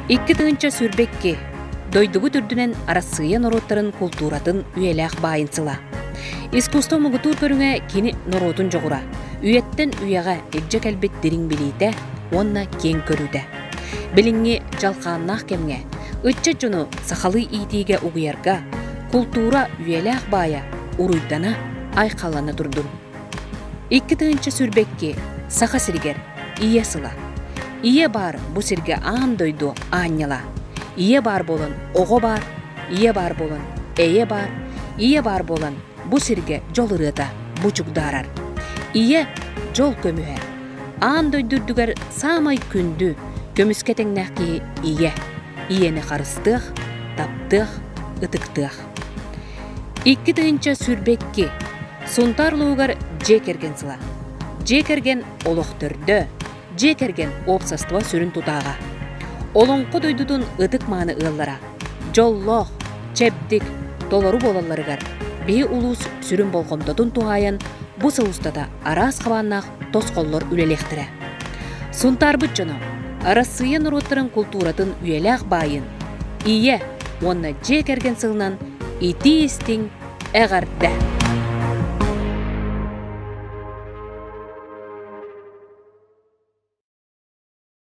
Икки тыынча сүрбекки, дойдугу түрдүнен арасыйа нороттарын культуратын үйеләк байынсыла. Искусство мугутур көрүңе кини норотун жоғура, үйеттен үйеға эджа кәлбет дерин билейте, онна кен көрүді. Билинги жалқаннақ кемге, ытча жуну сахалы итиге угуярга, культура үйеләк бая уруйдана айқаланы турдун. Икки тыынча сүрбекки, саха сиргер, ие сыла. Ие бар бу сирге аан дойду ааньяла. Ие бар болын ого бар, ие бар болын эйе бар, ие бар болын бу сирге жол ырыта бучугдарар. Ие жол көмүһэ. Аан дойдурдугар самай күндү көмүскө теңнәки ие. Иени карыстык, таптык, ытыктык. Икки тыынча сүрбекки, сунтарлуугар жекерген сыла. Жекерген олохтөрдө, жекерген опсаства сүрін тутаға. Олонқы дойдудун ытык мааны ыллара. Жоллох, чепдик, толору болаларыгар. Бей улус сүрін болғомдотун туғайын, бу сылустата арас қабаннақ тосқоллор үлелектірі. Сунтарбыт жоно, арасыйын роттарын культуратын үйеләк байын. Ие, онна жекерген сылынан ити истин әғарда.